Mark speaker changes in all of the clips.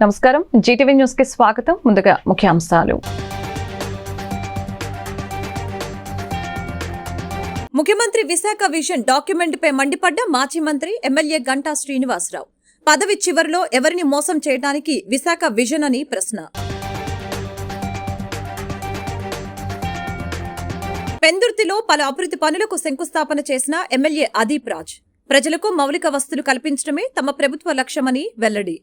Speaker 1: నమస్కారం, Zee TV news కి స్వాగతం. ముందుగా ముఖ్యాంశాలు.
Speaker 2: ముఖ్యమంత్రి విశాఖ విజన్ డాక్యుమెంట్ పై మండిపడ్డ మాజీ మంత్రి ఎమ్మెల్యే గంటా శ్రీనివాసరావు. పదవి చివరిలో ఎవరిని మోసం చేయడానికి విశాఖ విజన్ అని ప్రశ్న. పెందుర్తిలో పలు అభివృద్ధి పనులకు శంకుస్థాపన చేసిన ఎమ్మెల్యే అదీప్ రాజ్. ప్రజలకు మౌలిక వసతులు కల్పించడమే తమ ప్రభుత్వ లక్ష్యమని వెల్లడి.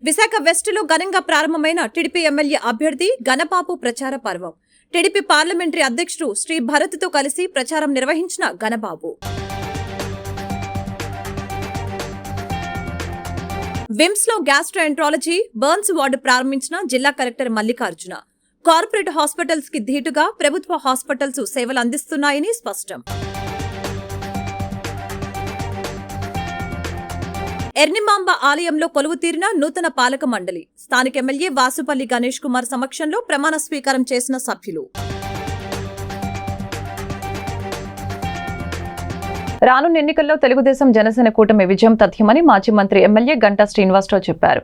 Speaker 2: విశాఖ వెస్టులో ఘనంగా ప్రారంభమైన టీడీపీ ఎమ్మెల్యే అభ్యర్థి గణబాబు ప్రచార పర్వం. టీడీపీ పార్లమెంటరీ అధ్యక్షుడు శ్రీ భరత్తో కలిసి ప్రచారం నిర్వహించిన గణబాబు. విమ్స్ లో గ్యాస్ట్రోఎంట్రాలజీ బర్న్స్ వార్డు ప్రారంభించిన జిల్లా కలెక్టర్ మల్లికార్జున. కార్పొరేట్ హాస్పిటల్స్ కి ధీటుగా ప్రభుత్వ హాస్పిటల్స్ సేవలు అందిస్తున్నాయని స్పష్టం. ఎర్నిమాంబ ఆలయంలో కొలువు తీరిన నూతన పాలక మండలి. స్థానిక ఎమ్మెల్యే వాసుపల్లి గణేష్ కుమార్ సమక్షంలో ప్రమాణ స్వీకారం చేసిన సభ్యులు.
Speaker 1: రానున్న ఎన్నికల్లో తెలుగుదేశం జనసేన కూటమి విజయం తథ్యమని మాజీ మంత్రి ఎమ్మెల్యే గంటా శ్రీనివాసరావు చెప్పారు.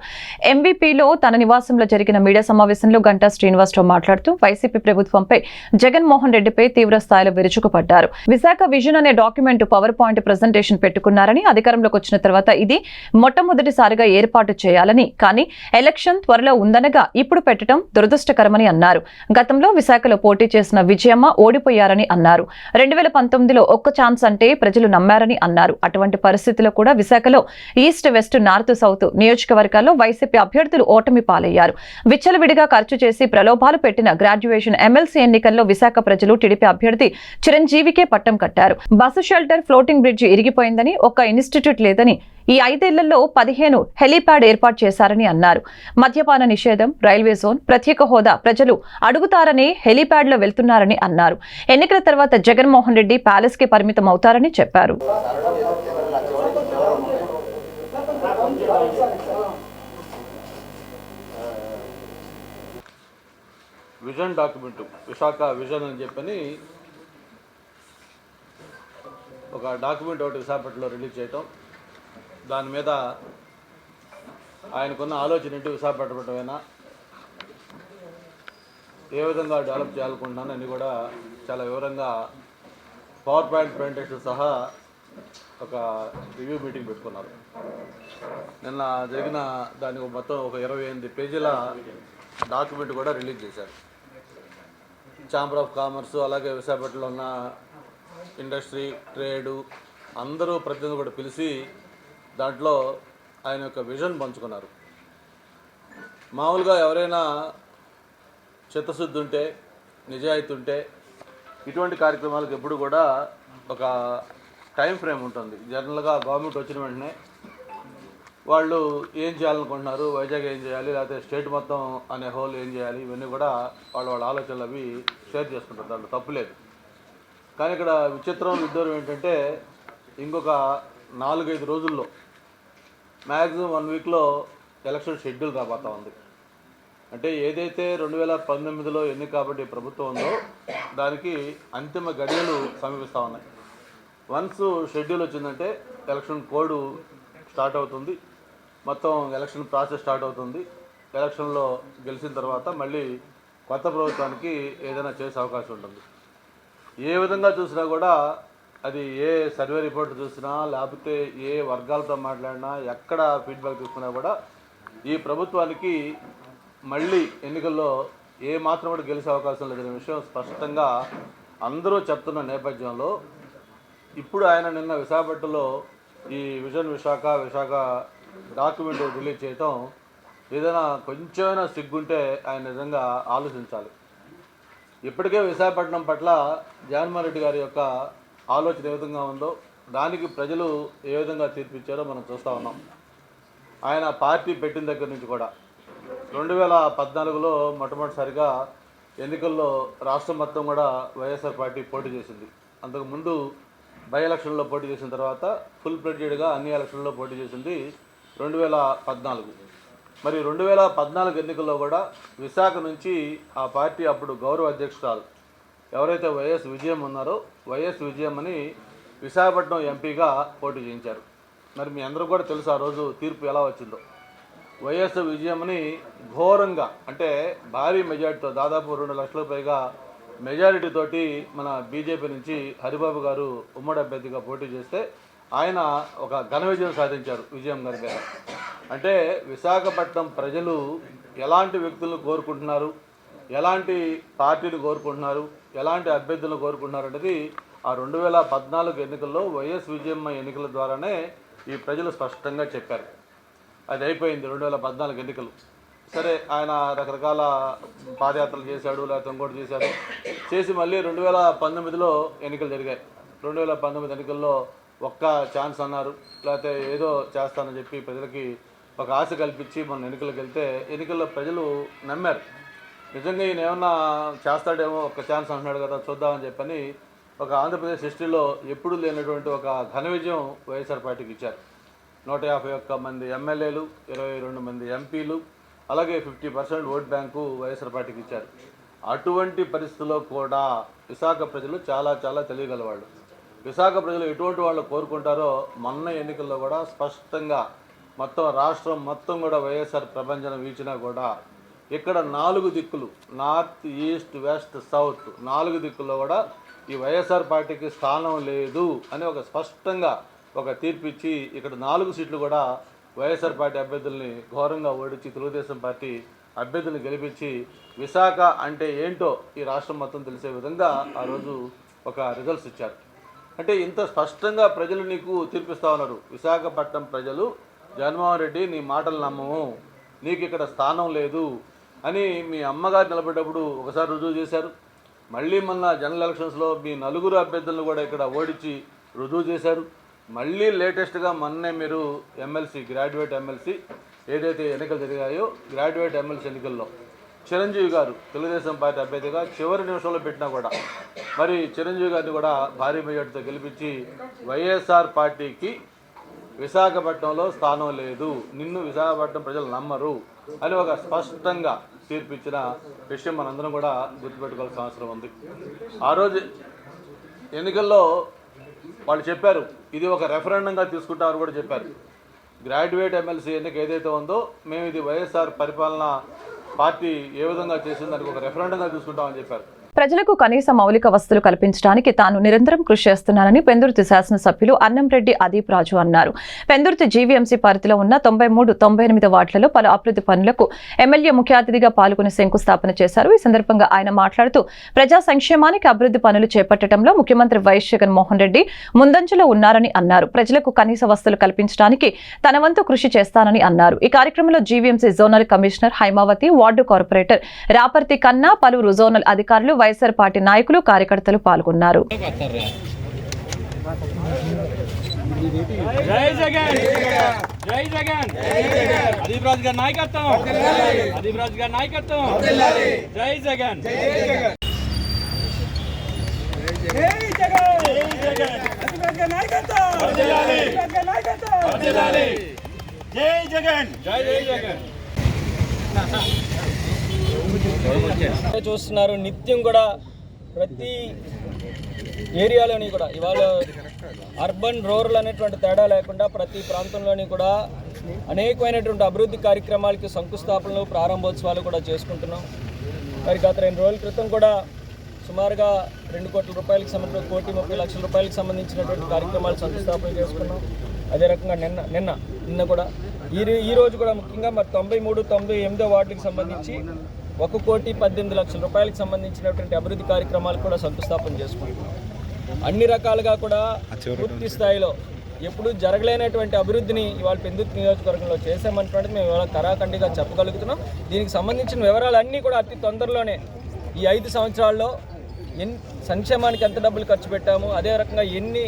Speaker 1: ఎంవీపీలో తన నివాసంలో జరిగిన మీడియా సమావేశంలో గంటా శ్రీనివాసరావు మాట్లాడుతూ వైసీపీ ప్రభుత్వంపై జగన్మోహన్ రెడ్డిపై తీవ్ర స్థాయిలో విరుచుకుపడ్డారు. విశాఖ విజన్ అనే డాక్యుమెంట్ పవర్ పాయింట్ ప్రజెంటేషన్ పెట్టుకున్నారని, అధికారంలోకి వచ్చిన తర్వాత ఇది మొట్టమొదటిసారిగా ఏర్పాటు చేయాలని, కానీ ఎలక్షన్ త్వరలో ఉందనగా ఇప్పుడు పెట్టడం దురదృష్టకరమని అన్నారు. గతంలో విశాఖలో పోటీ చేసిన విజయమ్మ ఓడిపోయారని అన్నారు. 2019లో ఒక్క ఛాన్స్ అంటే ప్రజలు నమ్మారని అన్నారు. అటువంటి పరిస్థితిలో కూడా విశాఖలో ఈస్ట్, వెస్ట్, నార్త్, సౌత్ నియోజకవర్గాల్లో వైసీపీ అభ్యర్థులు ఓటమి పాలయ్యారు. విచ్చలవిడిగా ఖర్చు చేసి ప్రలోభాలు పెట్టిన గ్రాడ్యుయేషన్ ఎమ్మెల్సీ ఎన్నికల్లో విశాఖ ప్రజలు టీడీపీ అభ్యర్థి చిరంజీవికే పట్టం కట్టారు. బస్సు షెల్టర్, ఫ్లోటింగ్ బ్రిడ్జ్ ఇరిగిపోయిందని, ఒక్క ఇన్స్టిట్యూట్ లేదని, ఈ 5 ఏళ్లలో 15 హెలీప్యాడ్ ఏర్పాటు చేశారని అన్నారు. మద్యపాన నిషేధం, రైల్వే జోన్, ప్రత్యేక హోదా ప్రజలు అడుగుతారని హెలీప్యాడ్ లో వెళ్తున్నారని అన్నారు. ఎన్నికల తర్వాత జగన్మోహన్ రెడ్డి ప్యాలెస్ కి పరిమితం అవుతారని చెప్పారు.
Speaker 3: విజన్ డాక్యుమెంట్, విశాఖ విజన్ అని చెప్పని ఒక డాక్యుమెంట్ ఒకటి విశాఖపట్నంలో రిలీజ్ చేయటం, దాని మీద ఆయనకున్న ఆలోచన ఏంటి, విశాఖపట్నమైనా ఏ విధంగా డెవలప్ చేయాలనుకుంటున్నాను అని కూడా చాలా వివరంగా పవర్ పాయింట్ ప్రజెంటేషన్ సహా ఒక రివ్యూ మీటింగ్ పెట్టుకున్నారు. నిన్న జరిగిన దానికి మొత్తం ఒక 28 పేజీల డాక్యుమెంట్ కూడా రిలీజ్ చేశారు. ఛాంబర్ ఆఫ్ కామర్స్, అలాగే విశాఖపట్నంలో ఉన్న ఇండస్ట్రీ, ట్రేడు అందరూ ప్రతినిధులు కూడా పిలిచి దాంట్లో ఆయన యొక్క విజన్ పంచుకున్నారు. మామూలుగా ఎవరైనా చిత్తశుద్ధి ఉంటే, నిజాయితీ ఉంటే ఇటువంటి కార్యక్రమాలకు ఎప్పుడు కూడా ఒక టైం ఫ్రేమ్ ఉంటుంది. జనరల్గా గవర్నమెంట్ వచ్చిన వెంటనే వాళ్ళు ఏం చేయాలనుకుంటున్నారు, వైజాగ్ ఏం చేయాలి, లేకపోతే స్టేట్ మొత్తం అనే హోల్ ఏం చేయాలి, ఇవన్నీ కూడా వాళ్ళ ఆలోచనలు అవి షేర్ చేసుకుంటారు. దాంట్లో తప్పులేదు. కానీ ఇక్కడ విచిత్రం, విడ్డూరం ఏంటంటే ఇంకొక 4-5 రోజుల్లో మ్యాక్సిమం 1 వీక్లో ఎలక్షన్ షెడ్యూల్ రాబోతా ఉంది. అంటే ఏదైతే 2019లో ఎన్నిక కాబట్టి ప్రభుత్వం ఉందో దానికి అంతిమ గడియలు సమీపిస్తూ ఉన్నాయి. వన్స్ షెడ్యూల్ వచ్చిందంటే ఎలక్షన్ కోడ్ స్టార్ట్ అవుతుంది, మొత్తం ఎలక్షన్ ప్రాసెస్ స్టార్ట్ అవుతుంది. ఎలక్షన్లో గెలిచిన తర్వాత మళ్ళీ కొత్త ప్రభుత్వానికి ఏదైనా చేసే అవకాశం ఉంటుంది. ఏ విధంగా చూసినా కూడా అది ఏ సర్వే రిపోర్ట్ చూసినా, లేకపోతే ఏ వర్గాలతో మాట్లాడినా, ఎక్కడ ఫీడ్బ్యాక్ తీసుకున్నా కూడా ఈ ప్రభుత్వానికి మళ్ళీ ఎన్నికల్లో ఏ మాత్రం కూడా గెలిచే అవకాశం లేదనే విషయం స్పష్టంగా అందరూ చెప్తున్న నేపథ్యంలో ఇప్పుడు ఆయన నిన్న విశాఖపట్నంలో ఈ విజన్ విశాఖ డాక్యుమెంట్ రిలీజ్ చేయటం, ఏదైనా కొంచెమైనా సిగ్గుంటే ఆయన నిజంగా ఆలోచించాలి. ఇప్పటికే విశాఖపట్నం పట్ల జగన్మోహన్ రెడ్డి గారి యొక్క ఆలోచన ఏ విధంగా ఉందో, దానికి ప్రజలు ఏ విధంగా తీర్పిచ్చారో మనం చూస్తూ ఉన్నాం. ఆయన పార్టీ పెట్టిన దగ్గర నుంచి కూడా 2014లో మొట్టమొదటిసారిగా ఎన్నికల్లో రాష్ట్రం మొత్తం కూడా వైఎస్ఆర్ పార్టీ పోటీ చేసింది. అంతకుముందు బై ఎలక్షన్లో పోటీ చేసిన తర్వాత ఫుల్ ఫ్లెడ్జెడ్గా అన్ని ఎలక్షన్లో పోటీ చేసింది 2014. మరి 2014 ఎన్నికల్లో కూడా విశాఖ నుంచి ఆ పార్టీ అప్పుడు గౌరవ అధ్యక్షురాలు ఎవరైతే వైఎస్ విజయం ఉన్నారో వైఎస్ విజయం అని విశాఖపట్నం ఎంపీగా పోటీ చేయించారు. మరి మీ అందరూ కూడా తెలుసు ఆ రోజు తీర్పు ఎలా వచ్చిందో. వైఎస్ విజయంని ఘోరంగా, అంటే భారీ మెజారిటీతో, దాదాపు 2 లక్షలకు పైగా మెజారిటీ తోటి మన బీజేపీ నుంచి హరిబాబు గారు ఉమ్మడి అభ్యర్థిగా పోటీ చేస్తే ఆయన ఒక ఘన విజయం సాధించారు విజయం గారి మీద. అంటే విశాఖపట్నం ప్రజలు ఎలాంటి వ్యక్తులను కోరుకుంటున్నారు, ఎలాంటి పార్టీలు కోరుకుంటున్నారు, ఎలాంటి అభ్యర్థులను కోరుకుంటున్నారు అనేది ఆ 2014 ఎన్నికల్లో వైఎస్ విజయమ్మ ఎన్నికల ద్వారానే ఈ ప్రజలు స్పష్టంగా చెప్పారు. అది అయిపోయింది 2014 ఎన్నికలు. సరే, ఆయన రకరకాల పాదయాత్రలు చేశాడు, లేకపోతే ఇంకోటి చేసి మళ్ళీ 2019లో ఎన్నికలు జరిగాయి. 2019 ఎన్నికల్లో ఒక్క ఛాన్స్ అన్నారు, లేకపోతే ఏదో చేస్తానని చెప్పి ప్రజలకి ఒక ఆశ కల్పించి మన ఎన్నికలకు వెళ్తే ఎన్నికల్లో ప్రజలు నమ్మారు. నిజంగా ఈయన ఏమన్నా చేస్తాడేమో, ఒక్క ఛాన్స్ అంటున్నాడు కదా చూద్దామని చెప్పని ఒక ఆంధ్రప్రదేశ్ హిస్టరీలో ఎప్పుడూ లేనటువంటి ఒక ఘన విజయం వైఎస్ఆర్ పార్టీకి ఇచ్చారు. 151 మంది ఎమ్మెల్యేలు, 22 మంది ఎంపీలు, అలాగే 50% ఓట్ బ్యాంకు వైఎస్ఆర్ పార్టీకి ఇచ్చారు. అటువంటి పరిస్థితుల్లో కూడా విశాఖ ప్రజలు చాలా చాలా తెలియగలవాళ్ళు. విశాఖ ప్రజలు ఎటువంటి వాళ్ళు కోరుకుంటారో మొన్న ఎన్నికల్లో కూడా స్పష్టంగా మొత్తం రాష్ట్రం మొత్తం కూడా వైఎస్ఆర్ ప్రభంజనం వీచినా కూడా ఇక్కడ 4 దిక్కులు, నార్త్, ఈస్ట్, వెస్ట్, సౌత్ 4 దిక్కుల్లో కూడా ఈ వైఎస్ఆర్ పార్టీకి స్థానం లేదు అని ఒక స్పష్టంగా ఒక తీర్పు ఇచ్చి ఇక్కడ 4 సీట్లు కూడా వైఎస్ఆర్ పార్టీ అభ్యర్థుల్ని ఘోరంగా ఓడించి తెలుగుదేశం పార్టీ అభ్యర్థుల్ని గెలిపించి విశాఖ అంటే ఏంటో ఈ రాష్ట్రం మొత్తం తెలిసే విధంగా ఆ రోజు ఒక రిజల్ట్స్ ఇచ్చారు. అంటే ఇంత స్పష్టంగా ప్రజలు నీకు తీర్పిస్తూ ఉన్నారు. విశాఖపట్నం ప్రజలు జగన్మోహన్ రెడ్డి నీ మాటలు నమ్మము, నీకు ఇక్కడ స్థానం లేదు అని మీ అమ్మగారు నిలబడ్డప్పుడు ఒకసారి రుజువు చేశారు. మళ్ళీ మొన్న జనరల్ ఎలక్షన్స్లో మీ 4 అభ్యర్థులను కూడా ఇక్కడ ఓడించి రుజువు చేశారు. మళ్ళీ లేటెస్ట్గా మొన్నే మీరు ఎమ్మెల్సీ, గ్రాడ్యుయేట్ ఎమ్మెల్సీ ఏదైతే ఎన్నికలు జరిగాయో గ్రాడ్యుయేట్ ఎమ్మెల్సీ ఎన్నికల్లో చిరంజీవి గారు తెలుగుదేశం పార్టీ అభ్యర్థిగా చివరి నిమిషంలో పెట్టినా కూడా మరి చిరంజీవి గారిని కూడా భారీ మెజార్టీతో గెలిపించి వైఎస్ఆర్ పార్టీకి విశాఖపట్నంలో స్థానం లేదు, నిన్ను విశాఖపట్నం ప్రజలు నమ్మరు అని ఒక స్పష్టంగా తీర్పిచ్చిన విషయం మనందరం కూడా గుర్తుపెట్టుకోవాల్సిన అవసరం ఉంది. ఆ రోజు ఎన్నికల్లో వాళ్ళు చెప్పారు ఇది ఒక రెఫరెండంగా తీసుకుంటామని కూడా చెప్పారు. గ్రాడ్యుయేట్ ఎమ్మెల్సీ ఎన్నిక ఏదైతే ఉందో మేము ఇది వైఎస్ఆర్ పరిపాలన పార్టీ ఏ విధంగా చేసిందానికి ఒక రెఫరెండంగా తీసుకుంటామని చెప్పారు.
Speaker 1: ప్రజలకు కనీస మౌలిక వసతులు కల్పించడానికి తాను నిరంతరం కృషి చేస్తున్నానని పెందుర్తి శాసనసభ్యులు అన్నంరెడ్డి అదీప్ రాజు అన్నారు. పెందుర్తి జీవీఎంసీ పరిధిలో ఉన్న 93, 98 వార్డులలో పలు అభివృద్ధి పనులకు ఎమ్మెల్యే ముఖ్య అతిథిగా పాల్గొని శంకుస్థాపన చేశారు. ఈ సందర్భంగా ఆయన మాట్లాడుతూ ప్రజా సంక్షేమానికి అభివృద్ధి పనులు చేపట్టడంలో ముఖ్యమంత్రి వైఎస్ జగన్మోహన్ రెడ్డి ముందంజలో ఉన్నారని అన్నారు. ప్రజలకు కనీస వసతులు కల్పించడానికి తన వంతు కృషి చేస్తానని అన్నారు. ఈ కార్యక్రమంలో GVMC zonal commissioner Haimavathi, ward corporator Raparthi Kanna, పలువురు జోనల్ అధికారులు, వైఎస్ఆర్ పార్టీ నాయకులు, కార్యకర్తలు పాల్గొన్నారు.
Speaker 4: జై జగన్, జై జగన్, అదీప్ రాజు గారి నాయకత్వం, అదీప్ రాజు గారి నాయకత్వం, జై జగన్, జై జగన్, జై జగన్, అదీప్ రాజు గారి నాయకత్వం, జై జగన్, జై జగన్. చూస్తున్నారు నిత్యం కూడా ప్రతి ఏరియాలోని కూడా ఇవాళ అర్బన్ రూరల్ అనేటువంటి తేడా లేకుండా ప్రతి ప్రాంతంలోని కూడా అనేకమైనటువంటి అభివృద్ధి కార్యక్రమాలకి శంకుస్థాపనలు, ప్రారంభోత్సవాలు కూడా చేసుకుంటున్నాం. మరి గత 2 రోజుల క్రితం కూడా సుమారుగా 2 కోట్ల రూపాయలకు సంబంధించిన 1,30,00,000 రూపాయలకు సంబంధించినటువంటి కార్యక్రమాలు శంకుస్థాపన చేసుకున్నాం. అదే రకంగా నిన్న కూడా ఈ రోజు కూడా ముఖ్యంగా మరి 93, 98 వార్డులకు సంబంధించి 1,18,00,000 రూపాయలకు సంబంధించినటువంటి అభివృద్ధి కార్యక్రమాలు కూడా శంకుస్థాపన చేసుకుంటున్నాం. అన్ని రకాలుగా కూడా పూర్తి స్థాయిలో ఎప్పుడు జరగలేనటువంటి అభివృద్ధిని ఇవాళ పెందుర్తి నియోజకవర్గంలో చేశామన్నటువంటిది మేము ఇవాళ కరాఖండిగా చెప్పగలుగుతున్నాం. దీనికి సంబంధించిన వివరాలన్నీ కూడా అతి తొందరలోనే ఈ 5 సంవత్సరాల్లో సంక్షేమానికి ఎంత డబ్బులు ఖర్చు పెట్టాము, అదే రకంగా ఎన్ని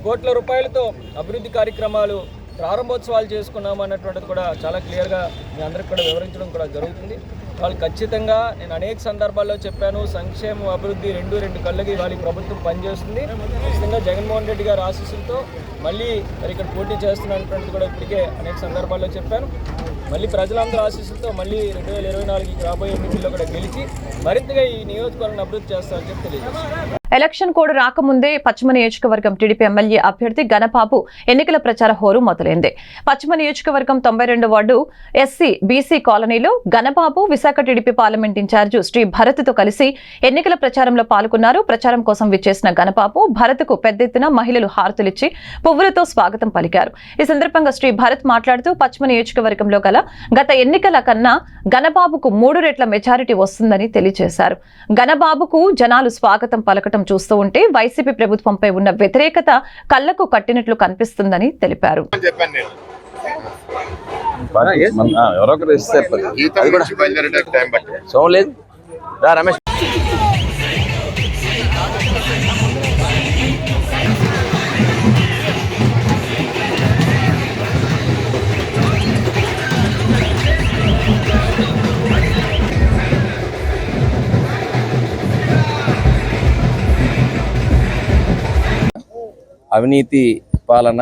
Speaker 4: కోట్ల రూపాయలతో అభివృద్ధి కార్యక్రమాలు ప్రారంభోత్సవాలు చేసుకున్నాము అన్నటువంటిది కూడా చాలా క్లియర్గా మీ అందరికి కూడా వివరించడం కూడా జరుగుతుంది. వాళ్ళు ఖచ్చితంగా నేను అనేక సందర్భాల్లో చెప్పాను, సంక్షేమం అభివృద్ధి రెండు కళ్ళకి వాళ్ళ ప్రభుత్వం పనిచేస్తుంది. ఖచ్చితంగా జగన్మోహన్ రెడ్డి గారి ఆశీస్సులతో మళ్ళీ మరి ఇక్కడ పోటీ చేస్తున్నటువంటిది కూడా ఇప్పటికే అనేక సందర్భాల్లో చెప్పాను. మళ్ళీ ప్రజలందరూ ఆశీస్సులతో మళ్ళీ 2024 రాబోయే ఎన్నికల్లో కూడా గెలిచి మరింతగా ఈ నియోజకవర్గాన్ని అభివృద్ధి చేస్తామని చెప్పి తెలియజేస్తాను.
Speaker 1: ఎలక్షన్ కోడ్ రాకముందే పశ్చిమ నియోజకవర్గం టీడీపీ ఎమ్మెల్యే అభ్యర్థి గణబాబు ఎన్నికల ప్రచార హోరు మొదలైంది. పశ్చిమ నియోజకవర్గం 92 వార్డు ఎస్సీ బీసీ కాలనీలో Ganababu Visakha TDP parliament incharge Shri భరత్తో కలిసి ఎన్నికల ప్రచారంలో పాల్గొన్నారు. ప్రచారం కోసం విచ్చేసిన గణబాబు భరత్కు పెద్ద ఎత్తున మహిళలు హారతులిచ్చి పువ్వులతో స్వాగతం పలికారు. ఈ సందర్భంగా శ్రీ భరత్ మాట్లాడుతూ పశ్చిమ నియోజకవర్గంలో గల గత ఎన్నికల కన్నా గణబాబుకు 3 రెట్ల మెజారిటీ వస్తుందని తెలియజేశారు. గణబాబుకు జనాలు స్వాగతం పలకటం చూస్తూ ఉంటే వైసీపీ ప్రభుత్వంపై ఉన్న వ్యతిరేకత కళ్లకు కట్టినట్లు కనిపిస్తుందని తెలిపారు.
Speaker 5: అవినీతి పాలన,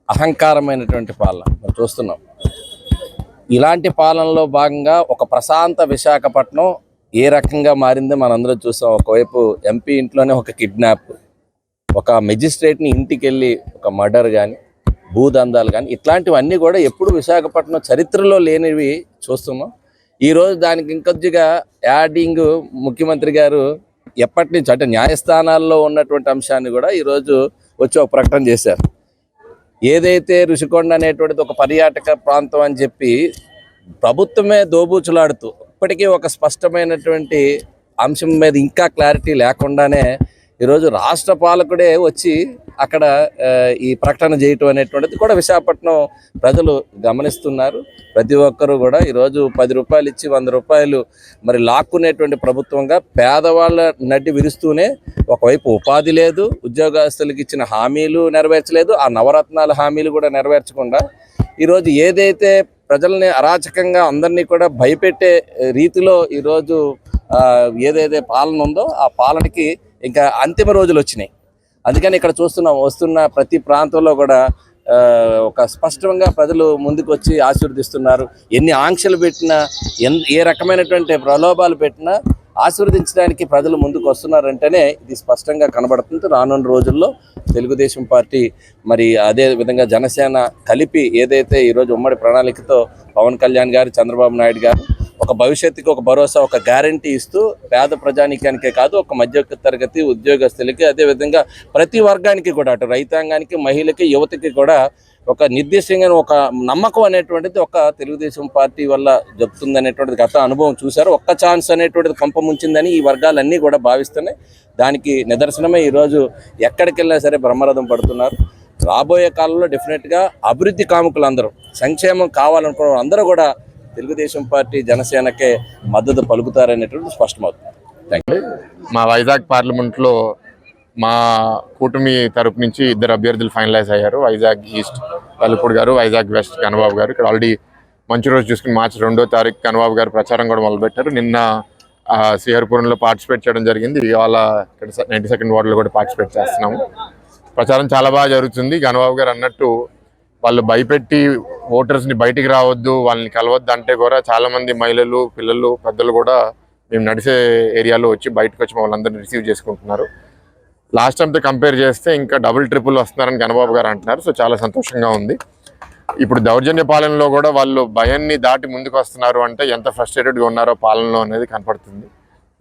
Speaker 5: అహంకారమైనటువంటి పాలన మనం చూస్తున్నాం. ఇలాంటి పాలనలో భాగంగా ఒక ప్రశాంత విశాఖపట్నం ఏ రకంగా మారిందో మనందరం చూస్తాం. ఒకవైపు ఎంపీ ఇంట్లోనే ఒక కిడ్నాప్, ఒక మెజిస్ట్రేట్ని ఇంటికి వెళ్ళి ఒక మర్డర్ కానీ, భూదందాలు కానీ, ఇట్లాంటివన్నీ కూడా ఎప్పుడు విశాఖపట్నం చరిత్రలో లేనివి చూస్తున్నాం. ఈరోజు దానికి ఇంకొద్దిగా యాడింగ్ ముఖ్యమంత్రి గారు ఎప్పటి నుంచి అంటే న్యాయస్థానాల్లో ఉన్నటువంటి అంశాన్ని కూడా ఈరోజు వచ్చి ఒక ప్రకటన చేశారు. ఏదైతే రుషికొండ అనేటువంటిది ఒక పర్యాటక ప్రాంతం అని చెప్పి ప్రభుత్వమే దోబూచులాడుతూ ఇప్పటికీ ఒక స్పష్టమైనటువంటి అంశం మీద ఇంకా క్లారిటీ లేకుండానే ఈరోజు రాష్ట్ర పాలకుడే వచ్చి అక్కడ ఈ ప్రకటన చేయటం అనేటువంటిది కూడా విశాఖపట్నం ప్రజలు గమనిస్తున్నారు. ప్రతి ఒక్కరూ కూడా ఈరోజు 10 రూపాయలు ఇచ్చి 100 రూపాయలు మరి లాక్కునేటువంటి ప్రభుత్వంగా పేదవాళ్ళ నడ్డి విరుస్తూనే ఒకవైపు ఉపాధి లేదు, ఉద్యోగస్తులకు ఇచ్చిన హామీలు నెరవేర్చలేదు, ఆ నవరత్నాల హామీలు కూడా నెరవేర్చకుండా ఈరోజు ఏదైతే ప్రజల్ని అరాచకంగా అందరినీ కూడా భయపెట్టే రీతిలో ఈరోజు ఏదైతే పాలన ఉందో ఆ పాలనకి ఇంకా అంతిమ రోజులు వచ్చినాయి. అందుకని ఇక్కడ చూస్తున్నాం, వస్తున్న ప్రతి ప్రాంతంలో కూడా ఒక స్పష్టంగా ప్రజలు ముందుకు వచ్చి ఆశీర్వదిస్తున్నారు. ఎన్ని ఆంక్షలు పెట్టినా, ఏ రకమైనటువంటి ప్రలోభాలు పెట్టినా ఆశీర్వదించడానికి ప్రజలు ముందుకు వస్తున్నారంటేనే ఇది స్పష్టంగా కనబడుతుంది. రానున్న రోజుల్లో తెలుగుదేశం పార్టీ మరి అదే విధంగా జనసేన కలిపి ఏదైతే ఈరోజు ఉమ్మడి ప్రణాళికతో పవన్ కళ్యాణ్ గారు, చంద్రబాబు నాయుడు గారు ఒక భవిష్యత్తుకి ఒక భరోసా, ఒక గ్యారంటీ ఇస్తూ పేద ప్రజానికానికే కాదు, ఒక మధ్య తరగతి ఉద్యోగస్తులకి, అదేవిధంగా ప్రతి వర్గానికి కూడా, అటు రైతాంగానికి, మహిళకి, యువతకి కూడా ఒక నిర్దిష్టంగా ఒక నమ్మకం అనేటువంటిది ఒక తెలుగుదేశం పార్టీ వల్ల జరుగుతుంది అనేటువంటిది గత అనుభవం చూశారు. ఒక్క ఛాన్స్ అనేటువంటిది పంపముంచిందని ఈ వర్గాలన్నీ కూడా భావిస్తున్నాయి. దానికి నిదర్శనమే ఈరోజు ఎక్కడికి వెళ్ళినా సరే బ్రహ్మరథం పడుతున్నారు. రాబోయే కాలంలో డెఫినెట్గా అభివృద్ధి కాముకులందరూ, సంక్షేమం కావాలనుకున్న అందరూ కూడా తెలుగుదేశం పార్టీ జనసేనకే మద్దతు పలుకుతారనేటువంటి స్పష్టమవుతుంది. Thank you.
Speaker 6: మా వైజాగ్ పార్లమెంట్లో మా కూటమి తరపు నుంచి 2 అభ్యర్థులు ఫైనలైజ్ అయ్యారు. వైజాగ్ ఈస్ట్ వెల్లపూడి గారు, వైజాగ్ వెస్ట్ గణబాబు గారు. ఇక్కడ ఆల్రెడీ మంచి రోజు చూసుకుని మార్చి 2వ తారీఖు గణబాబు గారు ప్రచారం కూడా మొదలుపెట్టారు. నిన్న శ్రీహరిపురంలో పార్టిసిపేట్ చేయడం జరిగింది. ఇవాళ ఇక్కడ 92nd వార్డులో కూడా పార్టిసిపేట్ చేస్తున్నాము. ప్రచారం చాలా బాగా జరుగుతుంది. గణబాబు గారు అన్నట్టు వాళ్ళు భయపెట్టి ఓటర్స్ని బయటికి రావద్దు, వాళ్ళని కలవద్దు అంటే కూడా చాలామంది మహిళలు, పిల్లలు, పెద్దలు కూడా మేము నడిచే ఏరియాలో వచ్చి బయటకు వచ్చి వాళ్ళందరినీ రిసీవ్ చేసుకుంటున్నారు. లాస్ట్ టైంతో కంపేర్ చేస్తే ఇంకా డబుల్ ట్రిపుల్ వస్తున్నారని గణబాబు గారు అంటున్నారు. సో చాలా సంతోషంగా ఉంది. ఇప్పుడు దౌర్జన్య పాలనలో కూడా వాళ్ళు భయాన్ని దాటి ముందుకు వస్తున్నారు అంటే ఎంత ఫ్రస్ట్రేటెడ్గా ఉన్నారో పాలనలో అనేది కనపడుతుంది.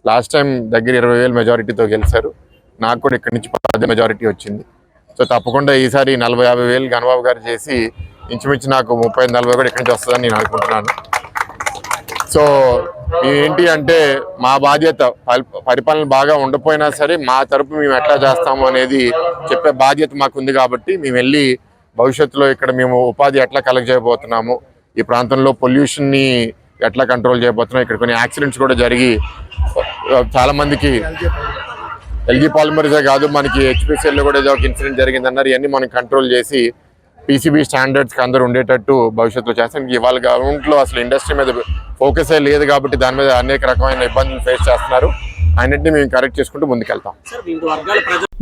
Speaker 6: లాస్ట్ టైం దగ్గర 20,000 మెజారిటీతో గెలిచారు. నాకు కూడా ఇక్కడి నుంచి 10 మెజారిటీ వచ్చింది. సో తప్పకుండా ఈసారి 40-50 గణబాబు గారు చేసి ఇంచుమించు నాకు 30-40 కూడా ఇక్కడి నుంచి వస్తుందని నేను అనుకుంటున్నాను. సో ఏంటి అంటే మా బాధ్యత, పరిపాలన బాగా ఉండకపోయినా సరే మా తరపు మేము ఎట్లా చేస్తాము అనేది చెప్పే బాధ్యత మాకు ఉంది. కాబట్టి మేము వెళ్ళి భవిష్యత్తులో ఇక్కడ మేము ఉపాధి ఎట్లా కలెక్ట్ చేయబోతున్నాము, ఈ ప్రాంతంలో పొల్యూషన్ని ఎట్లా కంట్రోల్ చేయబోతున్నాం, ఇక్కడ కొన్ని యాక్సిడెంట్స్ కూడా జరిగి చాలామందికి ఎల్జీ పాలిమర్సే కాదు మనకి హెచ్పిసిఎల్లో కూడా ఏదో ఒక ఇన్సిడెంట్ జరిగిందన్నారు. ఇవన్నీ మనం కంట్రోల్ చేసి పీసీబీ స్టాండర్డ్స్కి అందరూ ఉండేటట్టు భవిష్యత్తులో చేస్తాం. ఇవాళ గవర్నమెంట్లో అసలు ఇండస్ట్రీ మీద ఫోకసే లేదు కాబట్టి దాని మీద అనేక రకమైన ఇబ్బందులు ఫేస్ చేస్తున్నారు. అన్నింటినీ మేము కరెక్ట్ చేసుకుంటూ ముందుకెళ్తాం.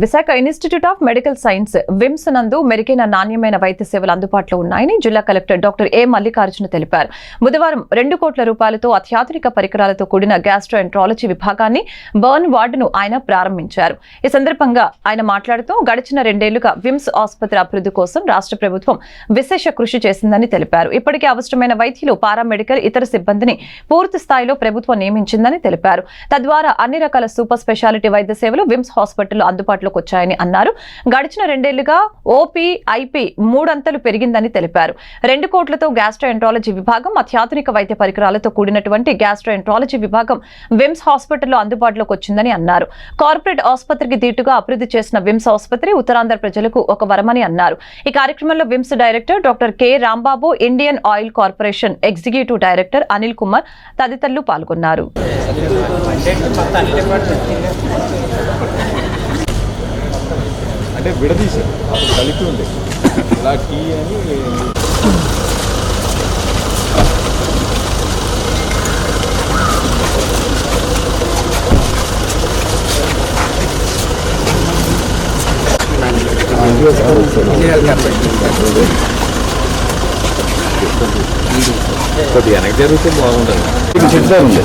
Speaker 1: Visakha institute of medical science VIMS నందు మెరుగైన నాణ్యమైన వైద్య సేవలు అందుబాటులో ఉన్నాయని జిల్లా కలెక్టర్ డాక్టర్ ఏ మల్లికార్జున తెలిపారు. బుధవారం 2 కోట్ల రూపాయలతో అత్యాధునిక పరికరాలతో కూడిన గ్యాస్ట్రోఎంట్రాలజీ విభాగాన్ని బర్న్ వార్డును ఆయన ప్రారంభించారు. ఈ సందర్భంగా ఆయన మాట్లాడుతూ గడిచిన 2 ఏళ్లుగా విమ్స్ ఆసుపత్రి అభివృద్ధి కోసం రాష్ట్ర ప్రభుత్వం విశేష కృషి చేసిందని తెలిపారు. ఇప్పటికే అవసరమైన వైద్యులు, పారామెడికల్, ఇతర సిబ్బందిని పూర్తి స్థాయిలో ప్రభుత్వం నియమించిందని తెలిపారు. తద్వారా అన్ని రకాల సూపర్ స్పెషాలిటీ వైద్య సేవలు విమ్స్ హాస్పిటల్లో అందుబాటులోకి వచ్చాయని అన్నారు. గడిచిన 2 ఏళ్లుగా ఓపీ, ఐపీ 3 అంతలు పెరిగిందని తెలిపారు. 2 కోట్లతో గ్యాస్ట్రోఎంట్రాలజీ విభాగం, అత్యాధునిక వైద్య పరికరాలతో కూడినటువంటి గ్యాస్ట్రోఎంట్రాలజీ విభాగం విమ్స్ హాస్పిటల్లో అందుబాటులోకి వచ్చిందని అన్నారు. కార్పొరేట్ ఆసుపత్రికి దీటుగా అభివృద్ధి చేసిన విమ్స్ ఆసుపత్రి ఉత్తరాంధ్ర ప్రజలకు ఒక వరమని అన్నారు. ఈ కార్యక్రమంలో VIMS director doctor K Rambabu, Indian Oil Corporation executive director Anil Kumar తదితరులు పాల్గొన్నారు.
Speaker 7: అంటే విడదీశారు, అప్పుడు కలిపి ఉండే ఇలా టీ అని కొద్దిగా వెనక్కి జరిగితే బాగుంటుంది. సంజయ్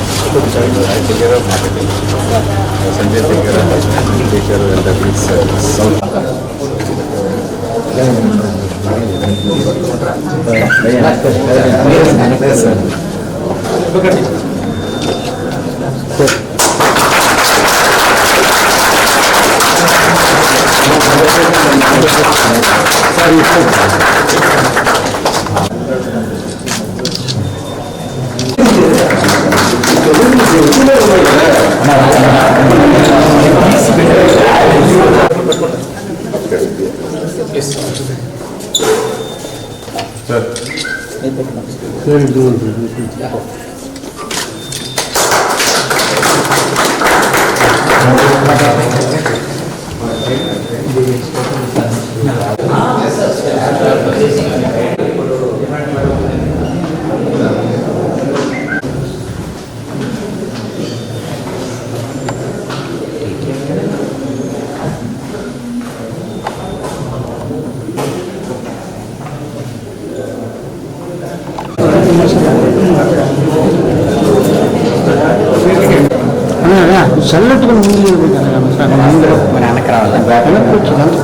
Speaker 8: చల్లట్టుగా ముందు మన వెనక్కి రావాలి, వెనక్కి వచ్చి అంత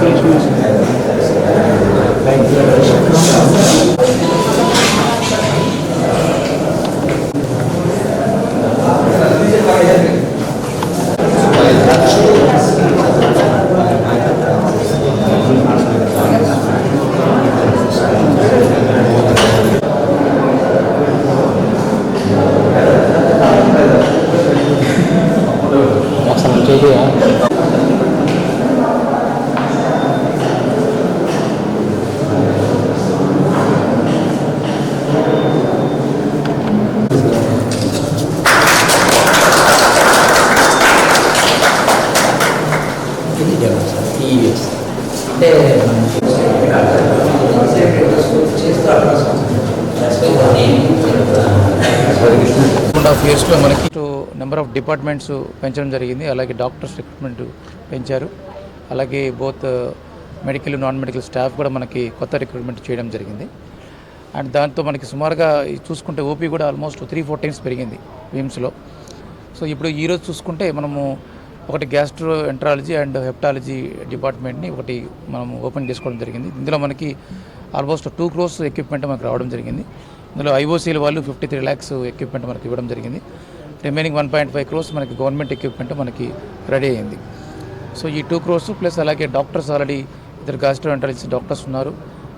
Speaker 8: ప్లేస్
Speaker 9: ఇయర్స్లో మనకి నెంబర్ ఆఫ్ డిపార్ట్మెంట్స్ పెంచడం జరిగింది. అలాగే డాక్టర్స్ రిక్రూట్మెంట్ పెంచారు. అలాగే both medical, non medical staff కూడా మనకి కొత్త రిక్రూట్మెంట్ చేయడం జరిగింది. అండ్ దాంతో మనకి సుమారుగా చూసుకుంటే ఓపీ కూడా ఆల్మోస్ట్ 3-4 టైమ్స్ పెరిగింది విమ్స్లో. సో ఇప్పుడు ఈరోజు చూసుకుంటే మనము ఒకటి గ్యాస్ట్రో ఎంట్రాలజీ అండ్ హెప్టాలజీ డిపార్ట్మెంట్ని ఒకటి మనం ఓపెన్ చేసుకోవడం జరిగింది. ఇందులో మనకి ఆల్మోస్ట్ 2 crores ఎక్విప్మెంట్ మనకు రావడం జరిగింది. ఇందులో ఐఓసీల వాళ్ళు 53 lakhs ఎక్విప్మెంట్ మనకి ఇవ్వడం జరిగింది. రిమైనింగ్ 1.5 crores మనకి గవర్నమెంట్ ఎక్విప్మెంట్ మనకి రెడీ అయింది. సో ఈ 2 crores ప్లస్ అలాగే డాక్టర్స్ ఆల్రెడీ 2 గ్యాస్ట్రోఎంట్రాలజీ డాక్టర్స్ ఉన్నారు.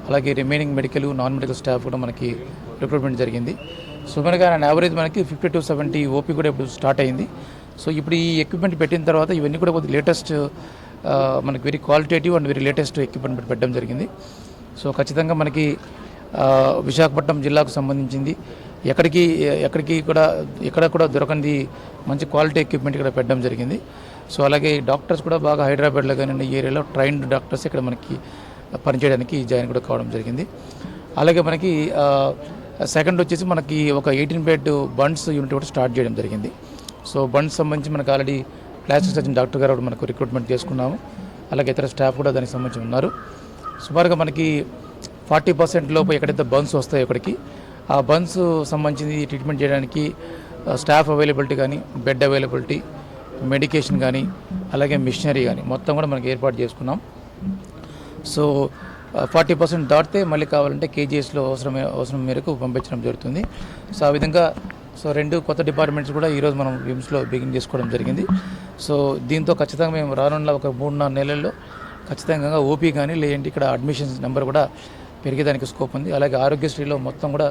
Speaker 9: అలాగే remaining medical, non medical staff కూడా మనకి రిక్రూట్మెంట్ జరిగింది. సో మనకి యావరేజ్ మనకి 50 to 70 ఓపీ కూడా ఇప్పుడు స్టార్ట్ అయింది. సో ఇప్పుడు ఈ ఎక్విప్మెంట్ పెట్టిన తర్వాత ఇవన్నీ కూడా కొద్దిగా లేటెస్ట్, మనకి very qualitative and very latest equipment పెట్టడం జరిగింది. సో ఖచ్చితంగా మనకి విశాఖపట్నం జిల్లాకు సంబంధించింది ఎక్కడ కూడా దొరకంది మంచి క్వాలిటీ ఎక్విప్మెంట్ ఇక్కడ పెట్టడం జరిగింది. సో అలాగే డాక్టర్స్ కూడా బాగా హైదరాబాద్లో కానీ ఈ ఏరియాలో ట్రైన్డ్ డాక్టర్స్ ఇక్కడ మనకి పనిచేయడానికి జాయిన్ కూడా కావడం జరిగింది. అలాగే మనకి సెకండ్ వచ్చేసి మనకి ఒక 18 bed బండ్స్ యూనిట్ కూడా స్టార్ట్ చేయడం జరిగింది. సో బండ్స్ సంబంధించి మనకు ఆల్రెడీ ప్లాస్టిక్ సర్జన్ డాక్టర్ గారు మనకు రిక్రూట్మెంట్ చేసుకున్నాము. అలాగే ఇతర స్టాఫ్ కూడా దానికి సంబంధించి ఉన్నారు. సుమారుగా మనకి 40% లోపు ఎక్కడైతే బర్న్స్ వస్తాయో ఇక్కడికి ఆ బర్న్స్ సంబంధించి ట్రీట్మెంట్ చేయడానికి స్టాఫ్ అవైలబిలిటీ కానీ, బెడ్ అవైలబిలిటీ, మెడికేషన్ కానీ, అలాగే మిషనరీ కానీ మొత్తం కూడా మనకి ఏర్పాటు చేసుకున్నాం. సో 40% దాటితే మళ్ళీ కావాలంటే కేజీఎస్లో అవసరం మేరకు పంపించడం జరుగుతుంది. సో ఆ విధంగా 2 కొత్త డిపార్ట్మెంట్స్ కూడా ఈరోజు మనం విమ్స్లో బిగిన్ చేసుకోవడం జరిగింది. సో దీంతో ఖచ్చితంగా మేము రానున్న ఒక 3-4 నెలల్లో ఖచ్చితంగా ఓపీ కానీ లేదంటే ఇక్కడ అడ్మిషన్స్ నెంబర్ కూడా పెరిగేదానికి స్కోప్ ఉంది. అలాగే ఆరోగ్యశ్రీలో మొత్తం కూడా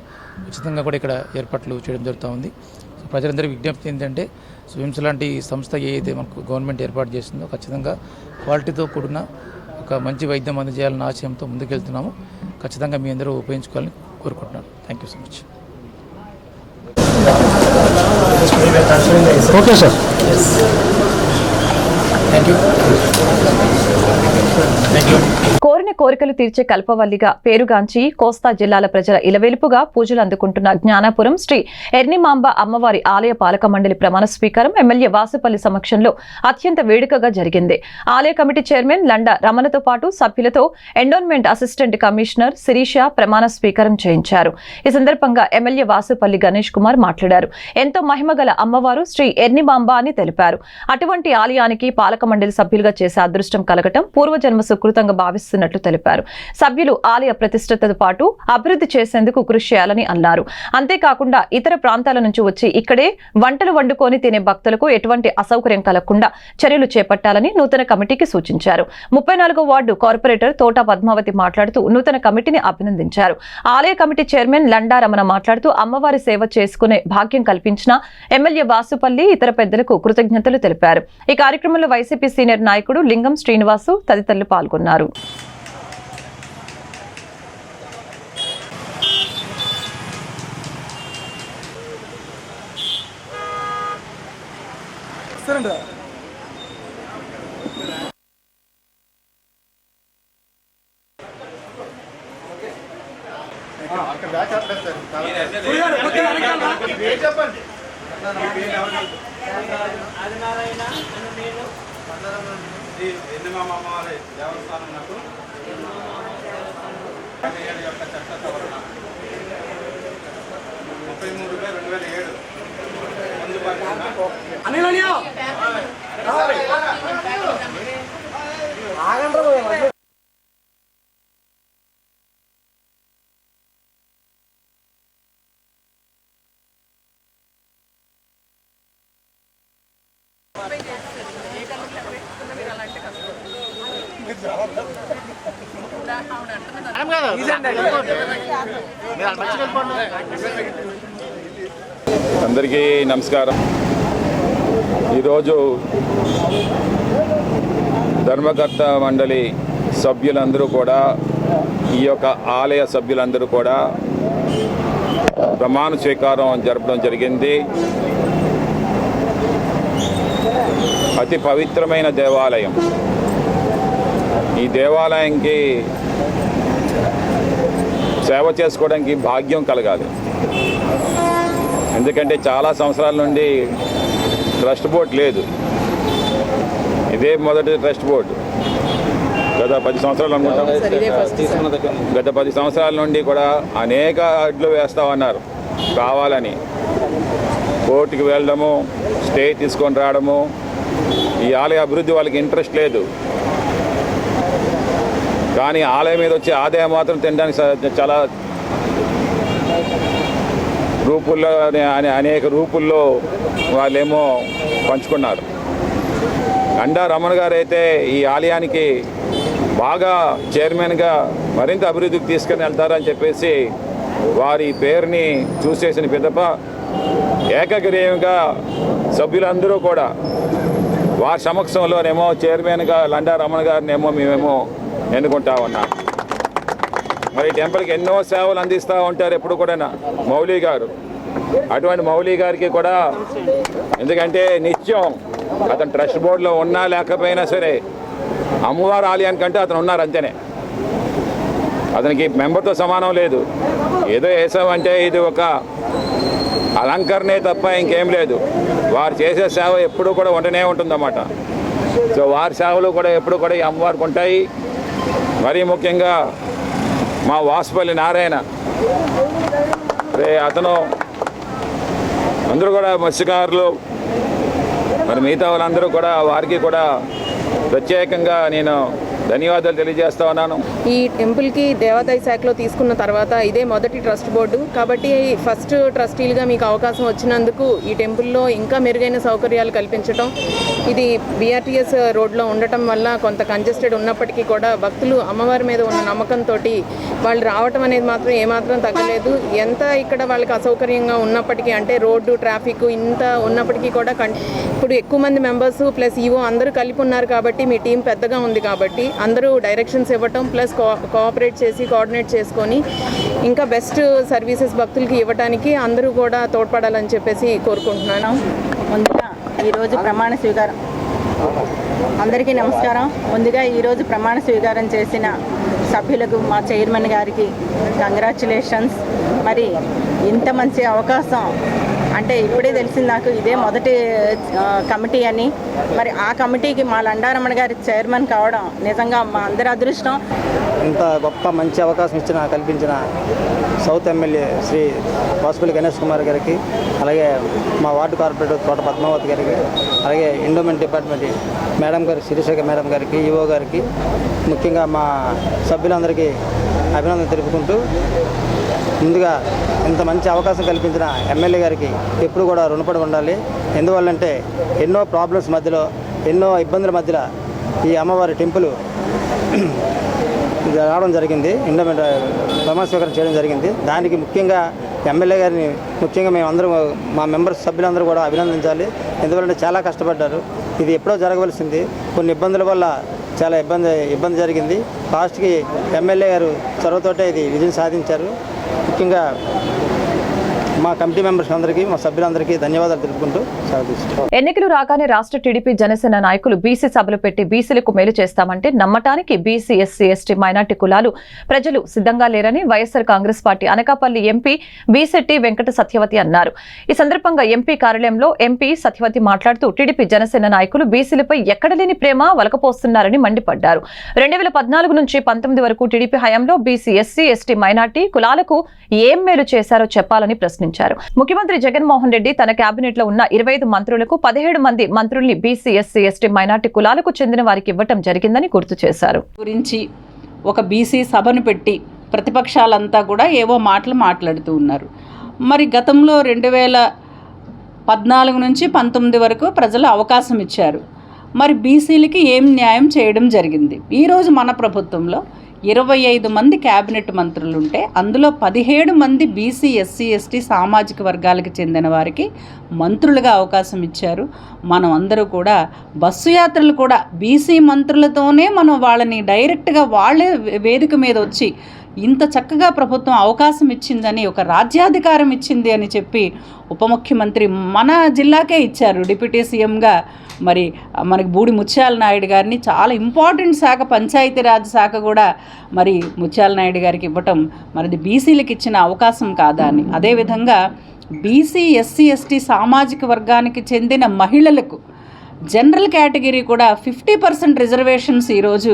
Speaker 9: ఉచితంగా కూడా ఇక్కడ ఏర్పాట్లు చేయడం జరుగుతూ ఉంది. సో ప్రజలందరికీ విజ్ఞప్తి ఏంటంటే విమ్స్ లాంటి సంస్థ ఏదైతే మనకు గవర్నమెంట్ ఏర్పాటు చేసిందో ఖచ్చితంగా క్వాలిటీతో కూడిన ఒక మంచి వైద్యం అందజేయాలన్న ఆశయంతో ముందుకెళ్తున్నాము. ఖచ్చితంగా మీ అందరూ ఉపయోగించుకోవాలని కోరుకుంటున్నాను. Thank you so much.
Speaker 8: Okay sir, thank you.
Speaker 1: కోరిన కోరికలు తీర్చే కల్పవల్లిగా పేరుగాంచి కోస్తా జిల్లాల ప్రజల ఇలవెలుపుగా పూజలు అందుకుంటున్న జ్ఞానాపురం శ్రీ ఎర్నిమాంబ అమ్మవారి ఆలయ పాలక మండలి ప్రమాణ స్వీకారం ఎమ్మెల్యే వాసుపల్లి సమక్షంలో అత్యంత వేడుకగా జరిగింది. ఆలయ కమిటీ చైర్మన్ లండా రమణతో పాటు సభ్యులతో ఎండోన్మెంట్ అసిస్టెంట్ కమిషనర్ శిరీష ప్రమాణ స్వీకారం చేయించారు. ఈ సందర్భంగా ఎమ్మెల్యే వాసుపల్లి గణేష్ కుమార్ మాట్లాడారు. ఎంతో మహిమగల అమ్మవారు శ్రీ ఎర్నిమాంబ అని తెలిపారు. అటువంటి ఆలయానికి పాలక మండలి సభ్యులుగా చేసే అదృష్టం కలగటం పూర్వజన్మ సుకృతంగా భావిస్తున్నట్లు తెలిపారు. సభ్యులు ఆలయ ప్రతిష్టతతో పాటు అభివృద్ధి చేసేందుకు కృషి చేయాలని అన్నారు. అంతేకాకుండా ఇతర ప్రాంతాల నుంచి వచ్చి ఇక్కడే వంటలు వండుకొని తినే భక్తులకు ఎటువంటి అసౌకర్యం కలగకుండా చర్యలు చేపట్టాలని నూతన కమిటీకి సూచించారు. 34వ వార్డు కార్పొరేటర్ తోట పద్మావతి మాట్లాడుతూ నూతన కమిటీని అభినందించారు. ఆలయ కమిటీ చైర్మన్ లండా రమణ మాట్లాడుతూ అమ్మవారి సేవ చేసుకునే భాగ్యం కల్పించిన ఎమ్మెల్యే వాసుపల్లి ఇతర పెద్దలకు కృతజ్ఞతలు తెలిపారు. ఈ కార్యక్రమంలో వైసీపీ సీనియర్ నాయకుడు లింగం శ్రీనివాసు తదితరులు పాల్గొన్నారు.
Speaker 7: అందరికీ నమస్కారం. ఈరోజు ధర్మకర్త మండలి సభ్యులందరూ కూడా, ఈ యొక్క ఆలయ సభ్యులందరూ కూడా ప్రమాణ స్వీకారం జరపడం జరిగింది. అతి పవిత్రమైన దేవాలయం. ఈ దేవాలయంకి సేవ చేసుకోవడానికి భాగ్యం కలగాలి. ఎందుకంటే చాలా సంవత్సరాల నుండి ట్రస్ట్ బోర్డు లేదు. ఇదే మొదటి ట్రస్ట్ బోర్డు. గత 10 సంవత్సరాలు అనుకుంటాం. గత 10 సంవత్సరాల నుండి కూడా అనేక అడ్లు వేస్తామన్నారు కావాలని. కోర్టుకి వెళ్ళడము, స్టే తీసుకొని రావడము. ఈ ఆలయ అభివృద్ధి వాళ్ళకి ఇంట్రెస్ట్ లేదు. కానీ ఆలయం మీద వచ్చే ఆదాయం మాత్రం తినడానికి చాలా రూపుల్లో, అనేక రూపుల్లో వాళ్ళేమో పంచుకున్నారు. లండా రమణ గారు అయితే ఈ ఆలయానికి బాగా చైర్మన్గా మరింత అభివృద్ధికి తీసుకుని వెళ్తారని చెప్పేసి వారి పేరుని చూసేసిన పిదప ఏకగ్రీవంగా సభ్యులందరూ కూడా వారి సమక్షంలోనేమో చైర్మన్గా లండా రమణ గారినేమో మేమేమో ఎన్నుకుంటా ఉన్నాం. మరి టెంపుల్కి ఎన్నో సేవలు అందిస్తూ ఉంటారు ఎప్పుడు కూడా మౌలి గారు. అటువంటి మౌలి గారికి కూడా, ఎందుకంటే నిత్యం అతను ట్రస్ట్ బోర్డులో ఉన్నా లేకపోయినా సరే అమ్మవారి ఆలయానికంటే అతను ఉన్నారు అంతేనే. అతనికి మెంబర్తో సమానం లేదు. ఏదో వేసామంటే ఇది ఒక అలంకరణే తప్ప ఇంకేం లేదు. వారు చేసే సేవ ఎప్పుడూ కూడా ఉండనే ఉంటుందన్నమాట. సో వారి సేవలు కూడా ఎప్పుడు కూడా ఈ అమ్మవారికి ఉంటాయి. మరీ ముఖ్యంగా మా వాసుపల్లి నారాయణ అతను అందరూ కూడా మత్స్యకారులు, మరి మిగతా వాళ్ళందరూ కూడా వారికి కూడా ప్రత్యేకంగా నేను ధన్యవాదాలు తెలియజేస్తా ఉన్నాను.
Speaker 10: ఈ టెంపుల్కి దేవాదాయ శాఖలో తీసుకున్న తర్వాత ఇదే మొదటి ట్రస్ట్ బోర్డు కాబట్టి ఫస్ట్ ట్రస్టీలుగా మీకు అవకాశం వచ్చినందుకు ఈ టెంపుల్లో ఇంకా మెరుగైన సౌకర్యాలు కల్పించడం, ఇది BRTS రోడ్లో ఉండటం వల్ల కొంత కంజెస్టెడ్ ఉన్నప్పటికీ కూడా భక్తులు అమ్మవారి మీద ఉన్న నమ్మకంతో వాళ్ళు రావటం అనేది మాత్రం ఏమాత్రం తగ్గలేదు. ఎంత ఇక్కడ వాళ్ళకి అసౌకర్యంగా ఉన్నప్పటికీ, అంటే రోడ్డు ట్రాఫిక్ ఇంత ఉన్నప్పటికీ కూడా ఇప్పుడు ఎక్కువ మంది మెంబర్స్ ప్లస్ ఈవో అందరూ కలిపి ఉన్నారు కాబట్టి మీ టీం పెద్దగా ఉంది కాబట్టి అందరూ డైరెక్షన్స్ ఇవ్వటం ప్లస్ కోఆపరేట్ చేసి కోఆర్డినేట్ చేసుకొని ఇంకా బెస్ట్ సర్వీసెస్ భక్తులకి ఇవ్వడానికి అందరూ కూడా తోడ్పడాలని చెప్పేసి కోరుకుంటున్నాను.
Speaker 11: ముందుగా ఈరోజు ప్రమాణ స్వీకారం, అందరికీ నమస్కారం. ముందుగా ఈరోజు ప్రమాణ స్వీకారం చేసిన సభ్యులకు మా చైర్మన్ గారికి కంగ్రాచ్యులేషన్స్. మరి ఇంత మంచి అవకాశం అంటే ఇప్పుడే తెలిసింది నాకు, ఇదే మొదటి కమిటీ అని. మరి ఆ కమిటీకి మా లండారమణ గారి చైర్మన్ కావడం నిజంగా మా అందరి అదృష్టం.
Speaker 8: ఇంత గొప్ప మంచి అవకాశం కల్పించిన సౌత్ ఎమ్మెల్యే శ్రీ వాసుపల్లి గణేష్ కుమార్ గారికి, అలాగే మా వార్డు కార్పొరేటర్ తోట పద్మావతి గారికి, అలాగే ఎండోమెంట్ డిపార్ట్మెంట్ మేడం గారి శిరీష మేడం గారికి, ఈవో గారికి, ముఖ్యంగా మా సభ్యులందరికీ అభినందన తెలుపుకుంటూ, ముందుగా ఇంత మంచి అవకాశం కల్పించిన ఎమ్మెల్యే గారికి ఎప్పుడు కూడా రుణపడి ఉండాలి. ఎందువల్లంటే ఎన్నో ప్రాబ్లమ్స్ మధ్యలో, ఎన్నో ఇబ్బందుల మధ్యలో ఈ అమ్మవారి టెంపుల్ రావడం జరిగింది, ఎండోమెంట్ ప్రమాణ స్వీకారం చేయడం జరిగింది. దానికి ముఖ్యంగా ఎమ్మెల్యే గారిని ముఖ్యంగా మేమందరం మా మెంబర్స్ సభ్యులందరూ కూడా అభినందించాలి. ఎందువల్లంటే చాలా కష్టపడ్డారు. ఇది ఎప్పుడో జరగవలసింది, కొన్ని ఇబ్బందుల వల్ల చాలా ఇబ్బంది జరిగింది. లాస్ట్కి ఎమ్మెల్యే గారు చొరవతోటే ఇది విజయం సాధించారు. ముఖ్యంగా మా కమిటీ మెంబర్స్ అందరికీ, మా సభ్యులందరికీ ధన్యవాదాలు తెలుపుకుంటూ సెలవు.
Speaker 1: ఎన్నికలు రాగానే రాష్ట్ర టీడీపీ జనసేన నాయకులు బీసీ సభలు పెట్టి బీసీలకు మేలు చేస్తామంటే నమ్మటానికి బీసీ ఎస్సీ ఎస్టీ మైనార్టీ కులాలు ప్రజలు సిద్ధంగా లేరని వైఎస్ఆర్ కాంగ్రెస్ పార్టీ అనకాపల్లి ఎంపీ బీసెట్టి వెంకట సత్యవతి అన్నారు. ఈ సందర్భంగా ఎంపీ కార్యాలయంలో ఎంపీ సత్యవతి మాట్లాడుతూ టీడీపీ జనసేన నాయకులు బీసీలపై ఎక్కడలేని ప్రేమ వలకపోస్తున్నారని మండిపడ్డారు. 2014 నుంచి 19 వరకు టీడీపీ హయాంలో బీసీ ఎస్సీ ఎస్టీ మైనార్టీ కులాలకు ఏం మేలు చేశారో చెప్పాలని ప్రశ్నించారు. ముఖ్యమంత్రి జగన్మోహన్ రెడ్డి తన కేబినెట్ లో ఉన్న 25 మంత్రులకు 17 మంది మంత్రుల్ని బీసీ ఎస్సీ ఎస్టీ మైనార్టీ కులాలకు చెందిన వారికి ఇవ్వటం జరిగిందని గుర్తు చేశారు.
Speaker 11: గురించి ఒక బీసీ సభను పెట్టి ప్రతిపక్షాలంతా కూడా ఏవో మాటలు మాట్లాడుతూ ఉన్నారు. మరి గతంలో 2014 నుంచి 19 వరకు ప్రజలు అవకాశం ఇచ్చారు. మరి బీసీలకి ఏం న్యాయం చేయడం జరిగింది? ఈరోజు మన ప్రభుత్వంలో 25 మంది క్యాబినెట్ మంత్రులుంటే అందులో 17 మంది బీసీ ఎస్సీ ఎస్టీ సామాజిక వర్గాలకు చెందిన వారికి మంత్రులుగా అవకాశం ఇచ్చారు. మనం అందరూ కూడా బస్సు యాత్రలు కూడా బీసీ మంత్రులతోనే మనం వాళ్ళని డైరెక్ట్గా వాళ్ళే వేదిక మీద వచ్చి ఇంత చక్కగా ప్రభుత్వం అవకాశం ఇచ్చిందని, ఒక రాజ్యాధికారం ఇచ్చింది అని చెప్పి ఉప ముఖ్యమంత్రి మన జిల్లాకే ఇచ్చారు. డిప్యూటీ సీఎంగా మరి మనకి బూడి ముత్యాల నాయుడు గారిని, చాలా ఇంపార్టెంట్ శాఖ పంచాయతీరాజ్ శాఖ కూడా మరి ముత్యాల నాయుడు గారికి ఇవ్వటం మనది బీసీలకు ఇచ్చిన అవకాశం కాదా అని. అదేవిధంగా బీసీ ఎస్సీ ఎస్టీ సామాజిక వర్గానికి చెందిన మహిళలకు జనరల్ కేటగిరీ కూడా 50% రిజర్వేషన్స్ ఈరోజు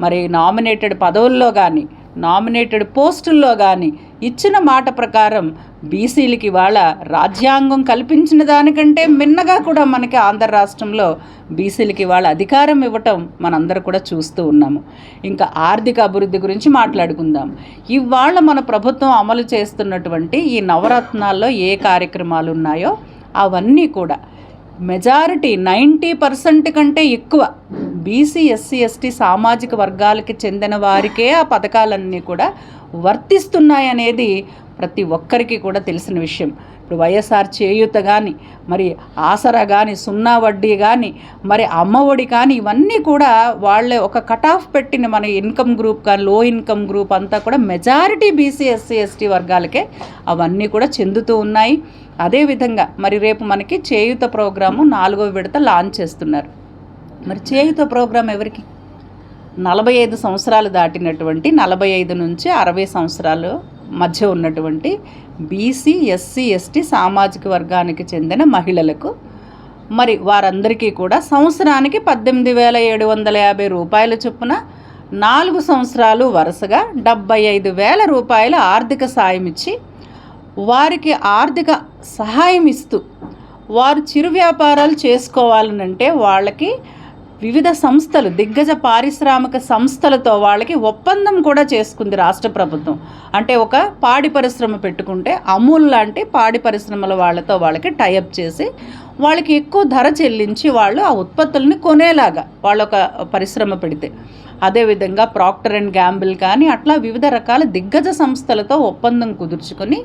Speaker 11: మరి నామినేటెడ్ పదవుల్లో కానీ నామినేటెడ్ పోస్టుల్లో కానీ ఇచ్చిన మాట ప్రకారం బీసీలకి వాళ్ళ రాజ్యాంగం కల్పించిన దానికంటే మిన్నగా కూడా మనకి ఆంధ్ర రాష్ట్రంలో బీసీలకి వాళ్ళ అధికారం ఇవ్వటం మనందరూ కూడా చూస్తూ ఉన్నాము. ఇంకా ఆర్థిక అభివృద్ధి గురించి మాట్లాడుకుందాం. ఇవాళ మన ప్రభుత్వం అమలు చేస్తున్నటువంటి ఈ నవరత్నాల్లో ఏ కార్యక్రమాలు ఉన్నాయో అవన్నీ కూడా మెజారిటీ 90% కంటే ఎక్కువ బీసీ ఎస్సీ ఎస్టీ సామాజిక వర్గాలకి చెందిన వారికే ఆ పథకాలన్నీ కూడా వర్తిస్తున్నాయనేది ప్రతి ఒక్కరికి కూడా తెలిసిన విషయం. ఇప్పుడు వైఎస్ఆర్ చేయూత కానీ, మరి ఆసరా కానీ, సున్నా వడ్డీ కానీ, మరి అమ్మఒడి కానీ, ఇవన్నీ కూడా వాళ్ళే ఒక కట్ ఆఫ్ పెట్టిన మన ఇన్కమ్ గ్రూప్ కానీ లో ఇన్కమ్ గ్రూప్ అంతా కూడా మెజారిటీ బీసీ ఎస్సీ ఎస్టీ వర్గాలకే అవన్నీ కూడా చెందుతూ ఉన్నాయి. అదేవిధంగా మరి రేపు మనకి చేయూత ప్రోగ్రాము 4వ విడత లాంచ్ చేస్తున్నారు. మరి చేయూత ప్రోగ్రాం ఎవరికి? 45 సంవత్సరాలు దాటినటువంటి 45 నుంచి 60 సంవత్సరాలు మధ్య ఉన్నటువంటి బీసీ ఎస్సీ ఎస్టీ సామాజిక వర్గానికి చెందిన మహిళలకు మరి వారందరికీ కూడా సంవత్సరానికి 18,750 రూపాయల చొప్పున 4 సంవత్సరాలు వరుసగా 75,000 రూపాయల ఆర్థిక సాయం ఇచ్చి వారికి ఆర్థిక సహాయం ఇస్తూ వారు చిరు వ్యాపారాలు చేసుకోవాలనంటే వాళ్ళకి వివిధ సంస్థలు దిగ్గజ పారిశ్రామిక సంస్థలతో వాళ్ళకి ఒప్పందం కూడా చేసుకుంది రాష్ట్ర ప్రభుత్వం. అంటే ఒక పాడి పరిశ్రమ పెట్టుకుంటే అమూల్ లాంటి పాడి పరిశ్రమల వాళ్ళతో వాళ్ళకి టైఅప్ చేసి వాళ్ళకి ఎక్కువ ధర చెల్లించి వాళ్ళు ఆ ఉత్పత్తుల్ని కొనేలాగా వాళ్ళు ఒక పరిశ్రమ పెడితే, అదేవిధంగా ప్రాక్టర్ అండ్ గ్యాంబుల్ కానీ అట్లా వివిధ రకాల దిగ్గజ సంస్థలతో ఒప్పందం కుదుర్చుకొని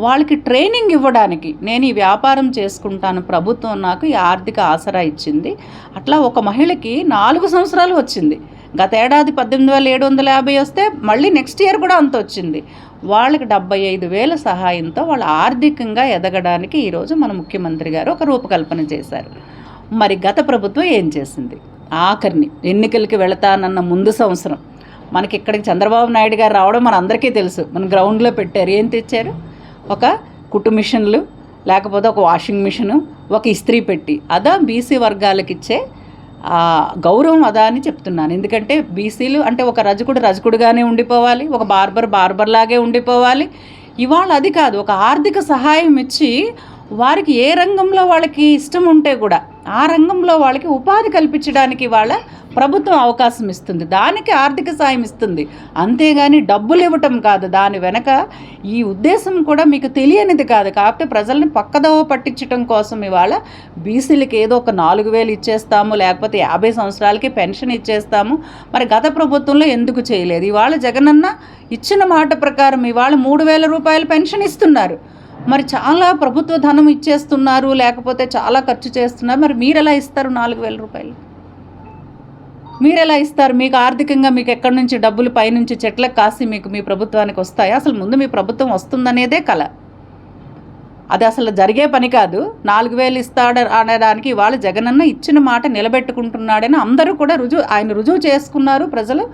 Speaker 11: వాళ్ళకి ట్రైనింగ్ ఇవ్వడానికి నేను ఈ వ్యాపారం చేసుకుంటాను, ప్రభుత్వం నాకు ఈ ఆర్థిక ఆసరా ఇచ్చింది. అట్లా ఒక మహిళకి 4 సంవత్సరాలు వచ్చింది. గత ఏడాది 18,750 వస్తే మళ్ళీ నెక్స్ట్ ఇయర్ కూడా అంత వచ్చింది. వాళ్ళకి 75,000 సహాయంతో వాళ్ళు ఆర్థికంగా ఎదగడానికి ఈరోజు మన ముఖ్యమంత్రి గారు ఒక రూపకల్పన చేశారు. మరి గత ప్రభుత్వం ఏం చేసింది? ఆఖరిని ఎన్నికలకి వెళతానన్న ముందు సంవత్సరం మనకి ఇక్కడికి చంద్రబాబు నాయుడు గారు రావడం మన అందరికీ తెలుసు. మన గ్రౌండ్లో పెట్టారు. ఏం తెచ్చారు? ఒక కుట్టు మిషన్లు, లేకపోతే ఒక వాషింగ్ మిషను, ఒక ఇస్త్రీ పెట్టి. అదా బీసీ వర్గాలకు ఇచ్చే గౌరవం అదా అని చెప్తున్నాను. ఎందుకంటే బీసీలు అంటే ఒక రజకుడుగానే ఉండిపోవాలి, ఒక బార్బర్లాగే ఉండిపోవాలి. ఇవాళ అది కాదు, ఒక ఆర్థిక సహాయం ఇచ్చి వారికి ఏ రంగంలో వాళ్ళకి ఇష్టం ఉంటే కూడా ఆ రంగంలో వాళ్ళకి ఉపాధి కల్పించడానికి వాళ్ళ ప్రభుత్వం అవకాశం ఇస్తుంది, దానికి ఆర్థిక సాయం ఇస్తుంది. అంతేగాని డబ్బులు ఇవ్వటం కాదు. దాని వెనక ఈ ఉద్దేశం కూడా మీకు తెలియనిది కాదు. కాకపోతే ప్రజల్ని పక్కదోవ పట్టించడం కోసం ఇవాళ బీసీలకి ఏదో ఒక 4,000 ఇచ్చేస్తాము, లేకపోతే 50 సంవత్సరాలకి పెన్షన్ ఇచ్చేస్తాము. మరి గత ప్రభుత్వంలో ఎందుకు చేయలేదు? ఇవాళ జగనన్న ఇచ్చిన మాట ప్రకారం ఇవాళ 3,000 రూపాయల పెన్షన్ ఇస్తున్నారు. మరి చాలా ప్రభుత్వ ధనం ఇచ్చేస్తున్నారు, లేకపోతే చాలా ఖర్చు చేస్తున్నారు. మరి మీరు ఎలా ఇస్తారు 4,000 రూపాయలు? మీరు ఎలా ఇస్తారు? మీకు ఆర్థికంగా మీకు ఎక్కడి నుంచి డబ్బులు పైనుంచి చెట్లకు కాసి మీకు మీ ప్రభుత్వానికి వస్తాయా? అసలు ముందు మీ ప్రభుత్వం వస్తుందనేదే కల. అది అసలు జరిగే పని కాదు. 4,000 ఇస్తాడు అనడానికి ఇవాళ జగనన్న ఇచ్చిన మాట నిలబెట్టుకుంటున్నాడని అందరూ కూడా ఆయన రుజువు చేసుకున్నారు. ప్రజలు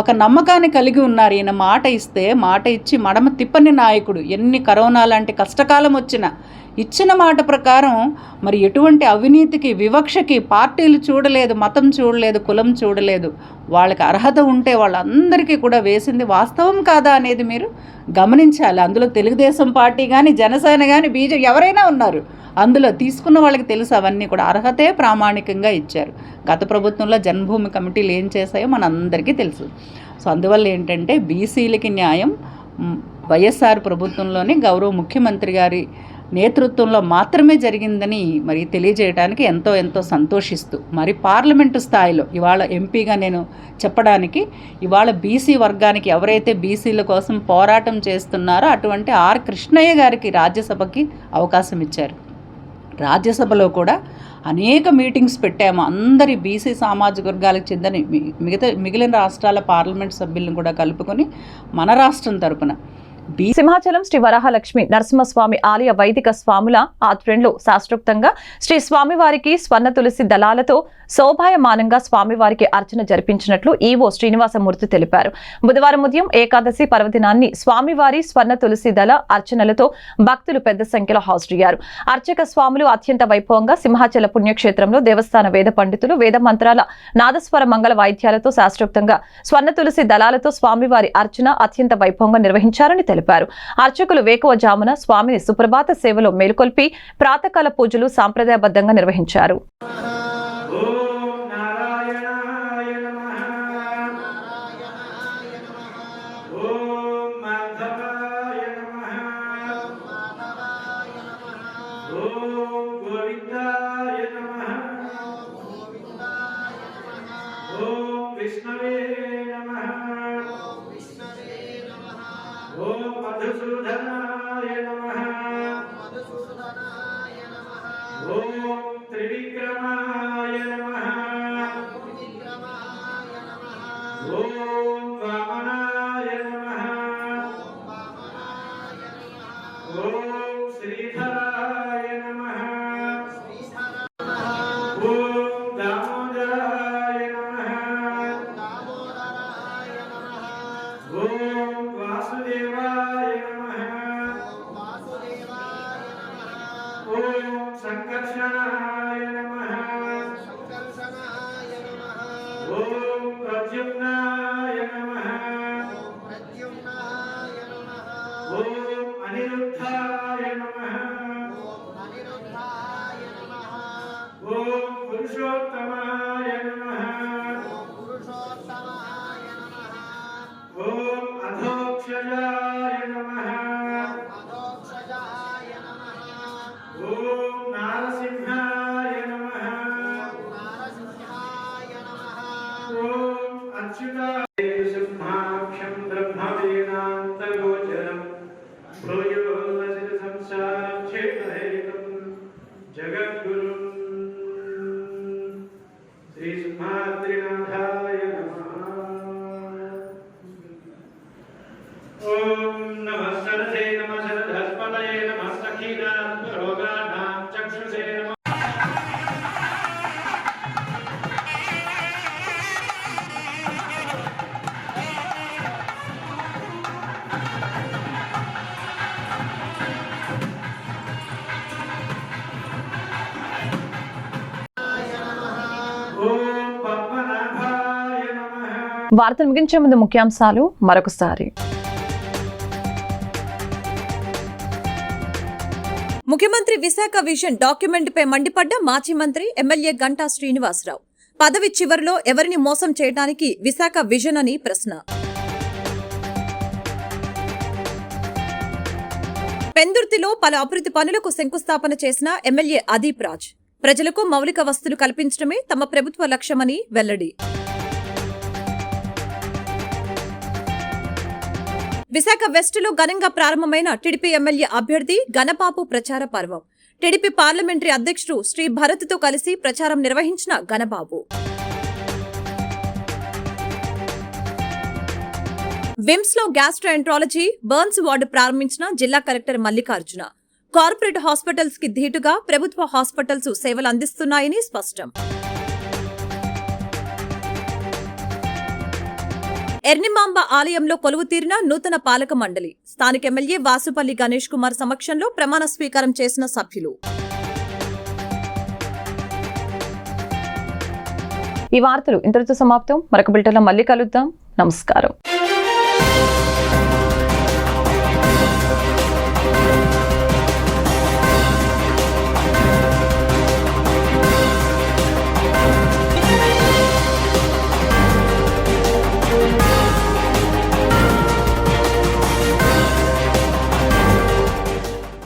Speaker 11: ఒక నమ్మకాన్ని కలిగి ఉన్నారు. ఈయన మాట ఇస్తే మాట ఇచ్చి మడమ తిప్పని నాయకుడు. ఎన్ని కరోనా లాంటి కష్టకాలం వచ్చినా ఇచ్చిన మాట ప్రకారం మరి ఎటువంటి అవినీతికి వివక్షకి పార్టీలు చూడలేదు, మతం చూడలేదు, కులం చూడలేదు. వాళ్ళకి అర్హత ఉంటే వాళ్ళందరికీ కూడా వేసింది వాస్తవం కాదా అనేది మీరు గమనించాలి. అందులో తెలుగుదేశం పార్టీ కానీ జనసేన కానీ బీజేపీ ఎవరైనా ఉన్నారు. అందులో తీసుకున్న వాళ్ళకి తెలుసు అవన్నీ కూడా అర్హతే ప్రామాణికంగా ఇచ్చారు. గత ప్రభుత్వంలో జన్మభూమి కమిటీలు ఏం చేశాయో మనందరికీ తెలుసు. సో అందువల్ల ఏంటంటే బీసీలకి న్యాయం వైఎస్ఆర్ ప్రభుత్వంలోనే గౌరవ ముఖ్యమంత్రి గారి నేతృత్వంలో మాత్రమే జరిగిందని మరి తెలియజేయడానికి ఎంతో సంతోషిస్తూ మరి పార్లమెంటు స్థాయిలో ఇవాళ ఎంపీగా నేను చెప్పడానికి ఇవాళ బీసీ వర్గానికి ఎవరైతే బీసీల కోసం పోరాటం చేస్తున్నారో అటువంటి ఆర్ కృష్ణయ్య గారికి రాజ్యసభకి అవకాశం ఇచ్చారు. రాజ్యసభలో కూడా అనేక మీటింగ్స్ పెట్టాము. అందరి బీసీ సామాజిక వర్గాలకు చెందిన మిగిలిన రాష్ట్రాల పార్లమెంట్ సభ్యులను కూడా కలుపుకొని మన రాష్ట్రం తరపున
Speaker 1: సింహాచలం శ్రీ వరాహలక్ష్మి నరసింహస్వామి ఆలయ వైదిక స్వాముల ఆధ్వర్యంలో శాస్త్రోక్తంగా శ్రీ స్వామివారికి స్వర్ణ తులసి దళాలతో శోభాయమానంగా స్వామివారికి అర్చన జరిపించినట్లు ఈవో శ్రీనివాసమూర్తి తెలిపారు. బుధవారం ఉదయం ఏకాదశి పర్వదినాన్ని స్వామివారి స్వర్ణ తులసి దళ అర్చనలతో భక్తులు పెద్ద సంఖ్యలో హాజరయ్యారు. అర్చక స్వాములు అత్యంత వైభవంగా సింహాచల పుణ్యక్షేత్రంలో దేవస్థాన వేద పండితులు వేద మంత్రాల నాదస్వర మంగళ వాయిద్యాలతో శాస్త్రోక్తంగా స్వర్ణ తులసి దళాలతో స్వామివారి అర్చన అత్యంత వైభవంగా నిర్వహించారని తెలిపారు. అర్చకులు వేకువజామున స్వామిని సుప్రభాత సేవలో మేల్కొల్పి ప్రాతకాల పూజలు సాంప్రదాయబద్ధంగా నిర్వహించారు.
Speaker 12: వాసుదేవాయ నమః.
Speaker 1: వార్తలు ముగించే ముందు ముఖ్యాంశాలు మరొకసారి.
Speaker 2: ముఖ్యమంత్రి విశాఖ విజన్ డాక్యుమెంట్ పై మండిపడ్డ మాజీ మంత్రి ఎమ్మెల్యే గంటా శ్రీనివాసరావు. పదవి చివరిలో ఎవరిని మోసం చేయడానికి విశాఖ విజన్ అని ప్రశ్న. పెందుర్తిలో పలు అభివృద్ధి పనులకు శంకుస్థాపన చేసిన ఎమ్మెల్యే అదీప్ రాజ్. ప్రజలకు మౌలిక వసతులు కల్పించడమే తమ ప్రభుత్వ లక్ష్యమని వెల్లడి. విశాఖ వెస్టులో ఘనంగా ప్రారంభమైన టీడీపీ ఎమ్మెల్యే అభ్యర్థి గణబాబు ప్రచార పర్వం. టీడీపీ పార్లమెంటరీ అధ్యక్షుడు శ్రీ భరత్తో కలిసి ప్రచారం నిర్వహించిన గణబాబు. విమ్స్ లో గ్యాస్ట్రోఎంట్రాలజీ బర్న్స్ వార్డు ప్రారంభించిన జిల్లా కలెక్టర్ మల్లికార్జున. కార్పొరేట్ హాస్పిటల్స్ కి ధీటుగా ప్రభుత్వ హాస్పిటల్స్ సేవలు అందిస్తున్నాయని స్పష్టం. ఎర్నిమాంబ ఆలయంలో కొలువుతీరిన నూతన పాలక మండలి. స్థానిక ఎమ్మెల్యే వాసుపల్లి గణేష్ కుమార్ సమక్షంలో ప్రమాణ స్వీకారం చేసిన సభ్యులు.
Speaker 1: ఈ వార్తలు ఇంతటితో సమాప్తం. మరొక బులెటిన్లో మళ్ళీ కలుద్దాం. నమస్కారం.